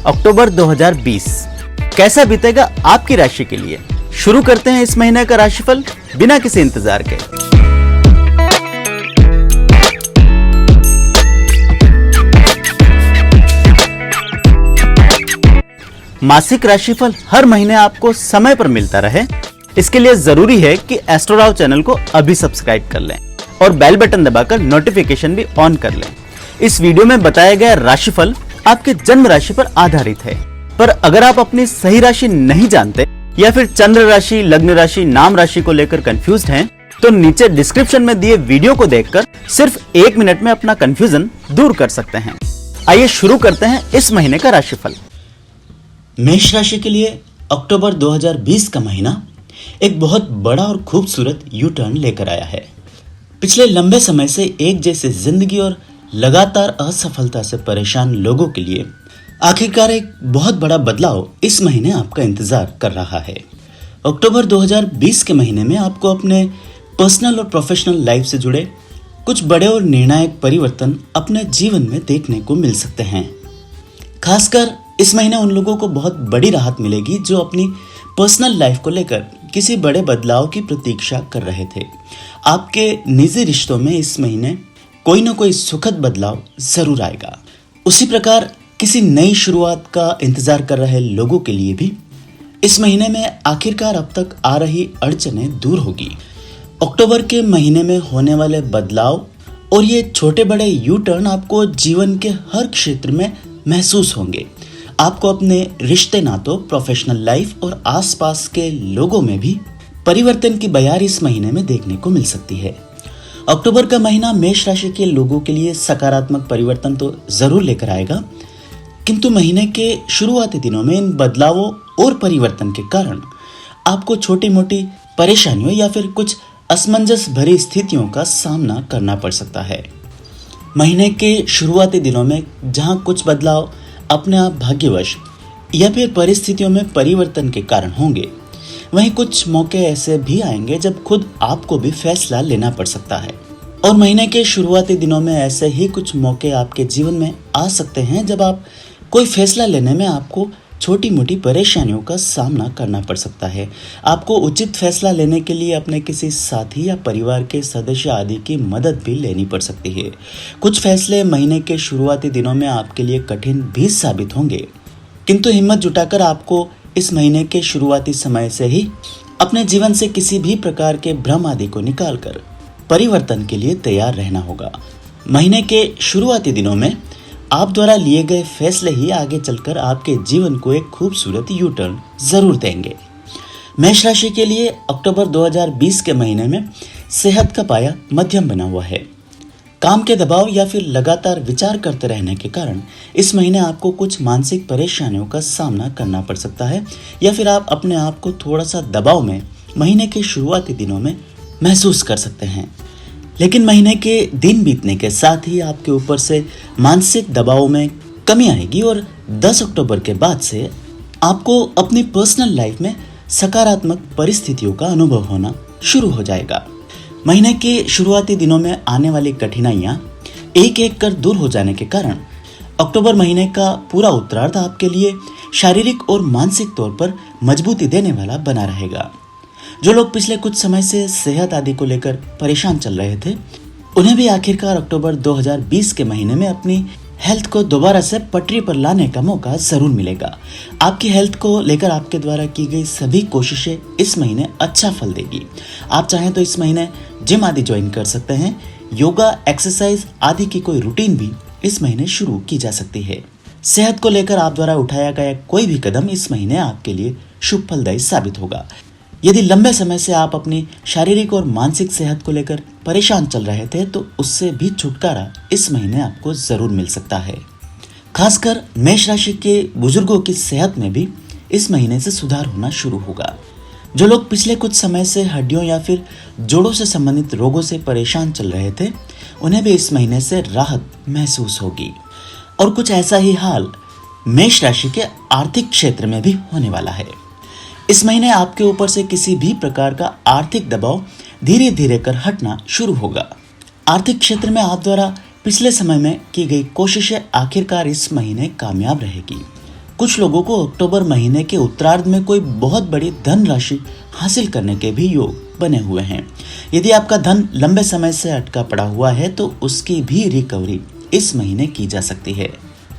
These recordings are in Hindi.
अक्टूबर 2020 कैसा बीतेगा आपकी राशि के लिए। शुरू करते हैं इस महीने का राशिफल बिना किसी इंतजार के। मासिक राशिफल हर महीने आपको समय पर मिलता रहे, इसके लिए जरूरी है कि एस्ट्रोराव चैनल को अभी सब्सक्राइब कर लें और बेल बटन दबाकर नोटिफिकेशन भी ऑन कर लें। इस वीडियो में बताया गया राशिफल आपके जन्म राशि पर आधारित है, पर अगर आप अपनी सही राशि नहीं जानते या फिर चंद्र राशि, लग्न राशि, नाम राशि को लेकर कंफ्यूज्ड हैं, तो नीचे डिस्क्रिप्शन में दिए वीडियो को देखकर सिर्फ 1 मिनट में अपना कंफ्यूजन दूर कर सकते हैं। आइए शुरू करते हैं इस महीने का राशिफल। मेष राशि के लिए अक्टूबर 2020 का महीना एक बहुत बड़ा और खूबसूरत यू टर्न लेकर आया है। पिछले लंबे समय से एक जैसी जिंदगी और लगातार असफलता से परेशान लोगों के लिए आखिरकार एक बहुत बड़ा बदलाव इस महीने आपका इंतजार कर रहा है। अक्टूबर 2020 के महीने में आपको अपने पर्सनल और प्रोफेशनल लाइफ से जुड़े कुछ बड़े और निर्णायक परिवर्तन अपने जीवन में देखने को मिल सकते हैं। खासकर इस महीने उन लोगों को बहुत बड़ी राहत मिलेगी जो अपनी पर्सनल लाइफ को लेकर किसी बड़े बदलाव की प्रतीक्षा कर रहे थे। आपके निजी रिश्तों में इस महीने कोई ना कोई सुखद बदलाव जरूर आएगा। उसी प्रकार किसी नई शुरुआत का इंतजार कर रहे लोगों के लिए भी इस महीने में आखिरकार अब तक आ रही अड़चनें दूर होगी। अक्टूबर के महीने में होने वाले बदलाव और ये छोटे बड़े यू टर्न आपको जीवन के हर क्षेत्र में महसूस होंगे। आपको अपने रिश्ते नातों, प्रोफेशनल लाइफ और आसपास के लोगों में भी परिवर्तन की बयार इस महीने में देखने को मिल सकती है। अक्टूबर का महीना मेष राशि के लोगों के लिए सकारात्मक परिवर्तन तो जरूर लेकर आएगा, किंतु महीने के शुरुआती दिनों में इन बदलावों और परिवर्तन के कारण आपको छोटी मोटी परेशानियों या फिर कुछ असमंजस भरी स्थितियों का सामना करना पड़ सकता है। महीने के शुरुआती दिनों में जहां कुछ बदलाव अपने आप भाग्यवश या फिर परिस्थितियों में परिवर्तन के कारण होंगे, वहीं कुछ मौके ऐसे भी आएंगे जब खुद आपको भी फैसला लेना पड़ सकता है। और महीने के शुरुआती दिनों में ऐसे ही कुछ मौके आपके जीवन में आ सकते हैं जब आप कोई फैसला लेने में आपको छोटी मोटी परेशानियों का सामना करना पड़ सकता है। आपको उचित फैसला लेने के लिए अपने किसी साथी या परिवार के सदस्य आदि की मदद भी लेनी पड़ सकती है। कुछ फैसले महीने के शुरुआती दिनों में आपके लिए कठिन भी साबित होंगे, किंतु हिम्मत जुटाकर आपको इस महीने के शुरुआती समय से ही अपने जीवन से किसी भी प्रकार के भ्रम आदि को निकालकर परिवर्तन के लिए तैयार रहना होगा। महीने के शुरुआती दिनों में आप द्वारा लिए गए फैसले ही आगे चलकर आपके जीवन को एक खूबसूरत यू टर्न जरूर देंगे। मेष राशि के लिए अक्टूबर 2020 के महीने में सेहत का पाया मध्यम बना हुआ है। काम के दबाव या फिर लगातार विचार करते रहने के कारण इस महीने आपको कुछ मानसिक परेशानियों का सामना करना पड़ सकता है, या फिर आप अपने आप को थोड़ा सा दबाव में महीने के शुरुआती दिनों में महसूस कर सकते हैं। लेकिन महीने के दिन बीतने के साथ ही आपके ऊपर से मानसिक दबाव में कमी आएगी और 10 अक्टूबर के बाद से आपको अपनी पर्सनल लाइफ में सकारात्मक परिस्थितियों का अनुभव होना शुरू हो जाएगा। महीने के शुरुआती दिनों में आने वाली कठिनाइयां एक एक कर दूर हो जाने के कारण अक्टूबर महीने का पूरा उत्तरार्ध आपके लिए शारीरिक और मानसिक तौर पर मजबूती देने वाला बना रहेगा। जो लोग पिछले कुछ समय से सेहत आदि को लेकर परेशान चल रहे थे, उन्हें भी आखिरकार अक्टूबर 2020 के महीने में अपनी हेल्थ को दोबारा से पटरी पर लाने का मौका जरूर मिलेगा। आपकी हेल्थ को लेकर आपके द्वारा की गई सभी कोशिशें इस महीने अच्छा फल देगी। आप चाहें तो इस महीने जिम आदि ज्वाइन कर सकते हैं। योगा, एक्सरसाइज आदि की कोई रूटीन भी इस महीने शुरू की जा सकती है। सेहत को लेकर आप द्वारा उठाया गया कोई भी कदम इस महीने आपके लिए शुभ फलदायी साबित होगा। यदि लंबे समय से आप अपनी शारीरिक और मानसिक सेहत को लेकर परेशान चल रहे थे, तो उससे भी छुटकारा इस महीने आपको जरूर मिल सकता है। खासकर मेष राशि के बुजुर्गों की सेहत में भी इस महीने से सुधार होना शुरू होगा। जो लोग पिछले कुछ समय से हड्डियों या फिर जोड़ों से संबंधित रोगों से परेशान चल रहे थे, उन्हें भी इस महीने से राहत महसूस होगी। और कुछ ऐसा ही हाल मेष राशि के आर्थिक क्षेत्र में भी होने वाला है। इस महीने आपके ऊपर से किसी भी प्रकार का आर्थिक दबाव धीरे धीरे कर हटना शुरू होगा। आर्थिक क्षेत्र में आप द्वारा पिछले समय में की गई कोशिशें आखिरकार इस महीने कामयाब रहेगी। कुछ लोगों को अक्टूबर महीने के उत्तरार्ध में कोई बहुत बड़ी धन राशि हासिल करने के भी योग बने हुए हैं। यदि आपका धन लंबे समय से अटका पड़ा हुआ है तो उसकी भी रिकवरी इस महीने की जा सकती है।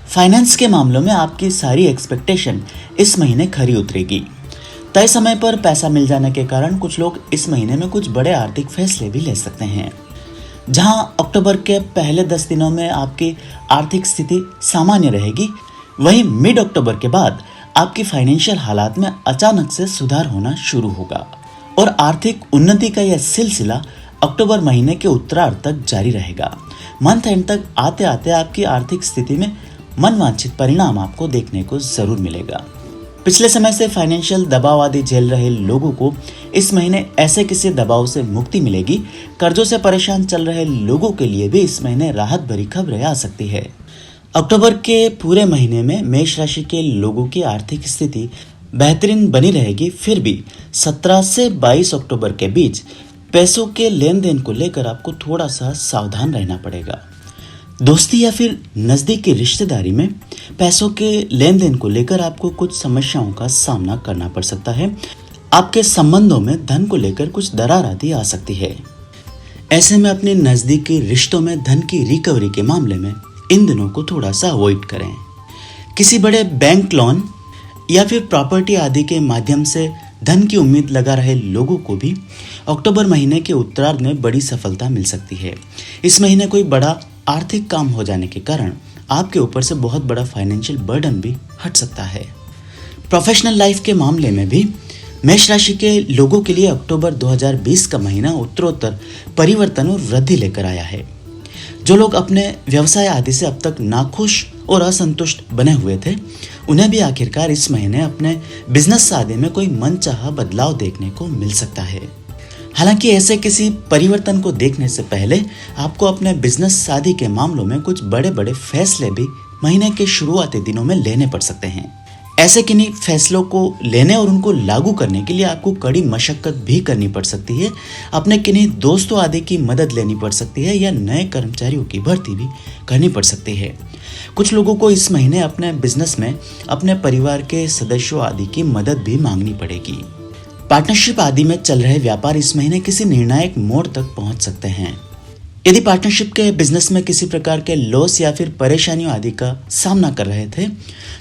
फाइनेंस के मामलों में आपकी सारी एक्सपेक्टेशन इस महीने खरी उतरेगी। तय समय पर पैसा मिल जाने के कारण कुछ लोग इस महीने में कुछ बड़े आर्थिक फैसले भी ले सकते हैं। जहां अक्टूबर के पहले 10 दिनों में आपकी आर्थिक स्थिति सामान्य रहेगी, वहीं मिड अक्टूबर के बाद आपकी फाइनेंशियल हालात में अचानक से सुधार होना शुरू होगा और आर्थिक उन्नति का यह सिलसिला अक्टूबर महीने के उत्तरार्ध तक जारी रहेगा। मंथ एंड तक आते आते आपकी आर्थिक स्थिति में मनवांछित परिणाम आपको देखने को जरूर मिलेगा। पिछले समय से फाइनेंशियल दबाव आदि झेल रहे लोगों को इस महीने ऐसे किसी दबाव से मुक्ति मिलेगी। कर्जों से परेशान चल रहे लोगों के लिए भी इस महीने राहत भरी खबरें आ सकती है। अक्टूबर के पूरे महीने में मेष राशि के लोगों की आर्थिक स्थिति बेहतरीन बनी रहेगी। फिर भी 17 से 22 अक्टूबर के बीच पैसों के लेन देन को लेकर आपको थोड़ा सा सावधान रहना पड़ेगा। दोस्ती या फिर नज़दीकी रिश्तेदारी में पैसों के लेन देन को लेकर आपको कुछ समस्याओं का सामना करना पड़ सकता है। आपके संबंधों में धन को लेकर कुछ दरार आदि आ सकती है। ऐसे में अपने नज़दीकी रिश्तों में धन की रिकवरी के मामले में इन दिनों को थोड़ा सा अवॉइड करें। किसी बड़े बैंक लोन या फिर प्रॉपर्टी आदि के माध्यम से धन की उम्मीद लगा रहे लोगों को भी अक्टूबर महीने के उत्तरार्ध में बड़ी सफलता मिल सकती है। इस महीने कोई बड़ा आर्थिक काम हो जाने के कारण आपके ऊपर से बहुत बड़ा फाइनेंशियल बर्डन भी हट सकता है। प्रोफेशनल लाइफ के मामले में भी मेष राशि के लोगों के लिए अक्टूबर 2020 का महीना उत्तरोत्तर परिवर्तन और वृद्धि लेकर आया है। जो लोग अपने व्यवसाय आदि से अब तक नाखुश और असंतुष्ट बने हुए थे, उन्हें भी आखिरकार इस महीने अपने बिजनेस आदि में कोई मनचाहा बदलाव देखने को मिल सकता है। हालांकि ऐसे किसी परिवर्तन को देखने से पहले आपको अपने बिजनेस आदि के मामलों में कुछ बड़े बड़े फैसले भी महीने के शुरुआती दिनों में लेने पड़ सकते हैं। ऐसे किन्हीं फैसलों को लेने और उनको लागू करने के लिए आपको कड़ी मशक्कत भी करनी पड़ सकती है। अपने किन्हीं दोस्तों आदि की मदद लेनी पड़ सकती है या नए कर्मचारियों की भर्ती भी करनी पड़ सकती है। कुछ लोगों को इस महीने अपने बिजनेस में अपने परिवार के सदस्यों आदि की मदद भी मांगनी पड़ेगी। पार्टनरशिप आदि में चल रहे व्यापार इस महीने किसी निर्णायक मोड़ तक पहुंच सकते हैं। यदि पार्टनरशिप के बिजनेस में किसी प्रकार के लॉस या फिर परेशानियों आदि का सामना कर रहे थे,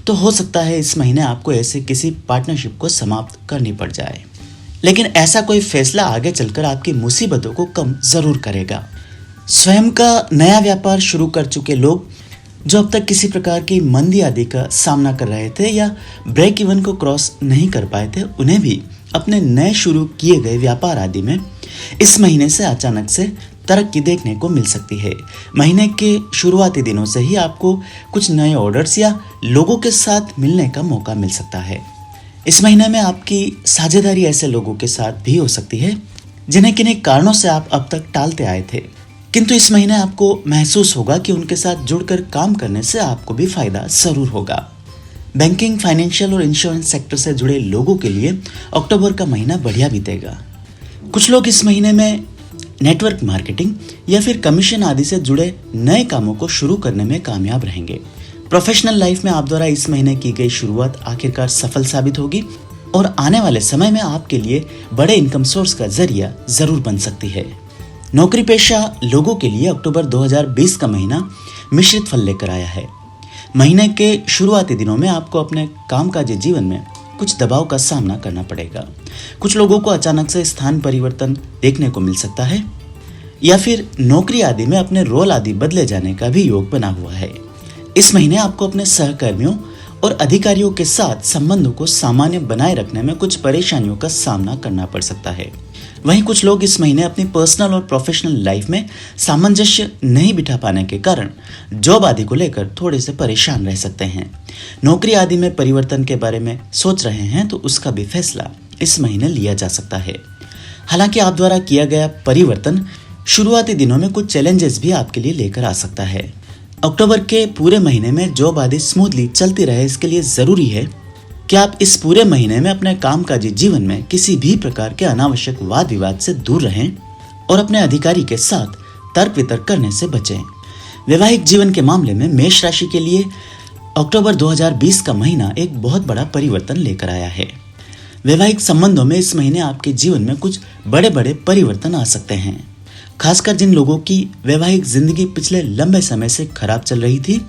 तो हो सकता है इस महीने आपको ऐसे किसी पार्टनरशिप को समाप्त करनी पड़ जाए। लेकिन ऐसा कोई फैसला आगे चलकर आपकी मुसीबतों को कम जरूर करेगा। स्वयं का नया व्यापार शुरू कर चुके लोग जो अब तक किसी प्रकार की मंदी आदि का सामना कर रहे थे या ब्रेक इवन को क्रॉस नहीं कर पाए थे, उन्हें भी अपने नए शुरू किए गए व्यापार आदि में इस महीने से अचानक से तरक्की देखने को मिल सकती है। महीने के शुरुआती दिनों से ही आपको कुछ नए ऑर्डर्स या लोगों के साथ मिलने का मौका मिल सकता है। इस महीने में आपकी साझेदारी ऐसे लोगों के साथ भी हो सकती है जिन्हें किन्हीं कारणों से आप अब तक टालते आए थे, किंतु इस महीने आपको महसूस होगा कि उनके साथ जुड़कर काम करने से आपको भी फायदा जरूर होगा। बैंकिंग, फाइनेंशियल और इंश्योरेंस सेक्टर से जुड़े लोगों के लिए अक्टूबर का महीना बढ़िया बीतेगा। कुछ लोग इस महीने में नेटवर्क मार्केटिंग या फिर कमीशन आदि से जुड़े नए कामों को शुरू करने में कामयाब रहेंगे। प्रोफेशनल लाइफ में आप द्वारा इस महीने की गई शुरुआत आखिरकार सफल साबित होगी और आने वाले समय में आपके लिए बड़े इनकम सोर्स का जरिया जरूर बन सकती है। नौकरी पेशा लोगों के लिए अक्टूबर 2020 का महीना मिश्रित फल लेकर आया है। महीने के शुरुआती दिनों में आपको अपने कामकाजी जीवन में कुछ दबाव का सामना करना पड़ेगा। कुछ लोगों को अचानक से स्थान परिवर्तन देखने को मिल सकता है या फिर नौकरी आदि में अपने रोल आदि बदले जाने का भी योग बना हुआ है। इस महीने आपको अपने सहकर्मियों और अधिकारियों के साथ संबंधों को सामान्य बनाए रखने में कुछ परेशानियों का सामना करना पड़ सकता है। वहीं कुछ लोग इस महीने अपनी पर्सनल और प्रोफेशनल लाइफ में सामंजस्य नहीं बिठा पाने के कारण जॉब आदि को लेकर थोड़े से परेशान रह सकते हैं। नौकरी आदि में परिवर्तन के बारे में सोच रहे हैं तो उसका भी फैसला इस महीने लिया जा सकता है। हालांकि आप द्वारा किया गया परिवर्तन शुरुआती दिनों में कुछ चैलेंजेस भी आपके लिए लेकर आ सकता है। अक्टूबर के पूरे महीने में जॉब आदि स्मूथली चलती रहे, इसके लिए जरूरी है कि आप इस पूरे महीने में अपने कामकाजी जीवन में किसी भी प्रकार के अनावश्यक वाद विवाद से दूर रहें और अपने अधिकारी के साथ तर्क वितर्क करने से बचें। वैवाहिक जीवन के मामले में मेष राशि के लिए अक्टूबर 2020 का महीना एक बहुत बड़ा परिवर्तन लेकर आया है। वैवाहिक संबंधों में इस महीने आपके जीवन में कुछ बड़े बड़े परिवर्तन आ सकते हैं। खासकर जिन लोगों की वैवाहिक जिंदगी पिछले लंबे समय से खराब चल रही थी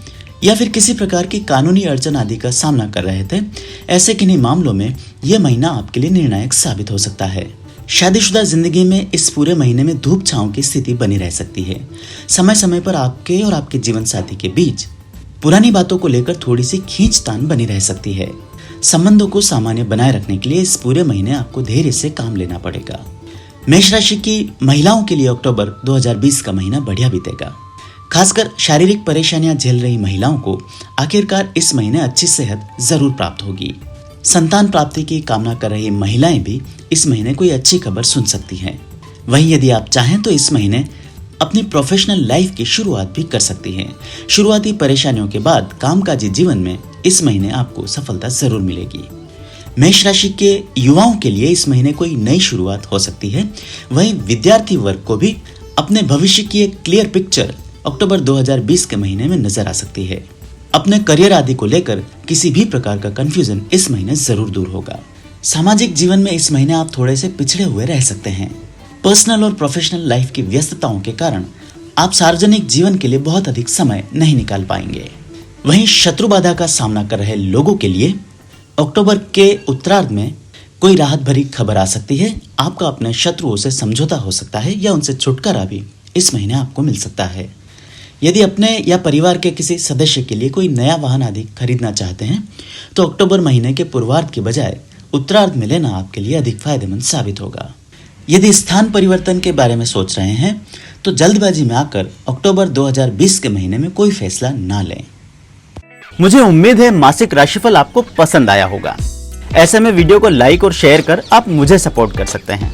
या फिर किसी प्रकार की कानूनी अड़चन आदि का सामना कर रहे थे, ऐसे किन्हीं मामलों में यह महीना आपके लिए निर्णायक साबित हो सकता है। शादीशुदा जिंदगी में इस पूरे महीने में धूप छांव की स्थिति बनी रह सकती है। समय समय पर आपके और आपके जीवन साथी के बीच पुरानी बातों को लेकर थोड़ी सी खींचतान बनी रह सकती है। संबंधों को सामान्य बनाए रखने के लिए इस पूरे महीने आपको धैर्य से काम लेना पड़ेगा। मेष राशि की महिलाओं के लिए अक्टूबर 2020 का महीना बढ़िया बीतेगा। खासकर शारीरिक परेशानियां झेल रही महिलाओं को आखिरकार इस महीने अच्छी सेहत जरूर प्राप्त होगी। संतान प्राप्ति की कामना कर रही महिलाएं भी इस महीने कोई अच्छी खबर सुन सकती हैं। वहीं यदि आप चाहें तो इस महीने अपनी प्रोफेशनल लाइफ की शुरुआत भी कर सकती हैं। शुरुआती परेशानियों के बाद कामकाजी जीवन में इस महीने आपको सफलता जरूर मिलेगी। मेष राशि के युवाओं के लिए इस महीने कोई नई शुरुआत हो सकती है। वहीं विद्यार्थी वर्ग को भी अपने भविष्य की एक क्लियर पिक्चर अक्टूबर 2020 के महीने में नजर आ सकती है। अपने करियर आदि को लेकर किसी भी प्रकार का कंफ्यूजन इस महीने जरूर दूर होगा। सामाजिक जीवन में इस महीने आप थोड़े से पिछड़े हुए रह सकते हैं। पर्सनल और प्रोफेशनल लाइफ की व्यस्तताओं के कारण आप सार्वजनिक जीवन के लिए बहुत अधिक समय नहीं निकाल पाएंगे। वहीं शत्रु बाधा का सामना कर रहे लोगों के लिए अक्टूबर के उत्तरार्ध में कोई राहत भरी खबर आ सकती है। आपका अपने शत्रुओं से समझौता हो सकता है या उनसे छुटकारा भी इस महीने आपको मिल सकता है। यदि अपने या परिवार के किसी सदस्य के लिए कोई नया वाहन आदि खरीदना चाहते हैं तो अक्टूबर महीने के पूर्वार्ध के बजाय उत्तरार्ध में लेना आपके लिए अधिक फायदेमंद साबित होगा। यदि स्थान परिवर्तन के बारे में सोच रहे हैं तो जल्दबाजी में आकर अक्टूबर 2020 के महीने में कोई फैसला ना लें। मुझे उम्मीद है मासिक राशिफल आपको पसंद आया होगा। ऐसे में वीडियो को लाइक और शेयर कर आप मुझे सपोर्ट कर सकते हैं।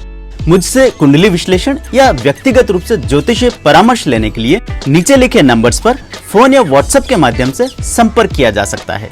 मुझसे कुंडली विश्लेषण या व्यक्तिगत रूप से ज्योतिषीय परामर्श लेने के लिए नीचे लिखे नंबर्स पर फोन या व्हाट्सएप के माध्यम से संपर्क किया जा सकता है।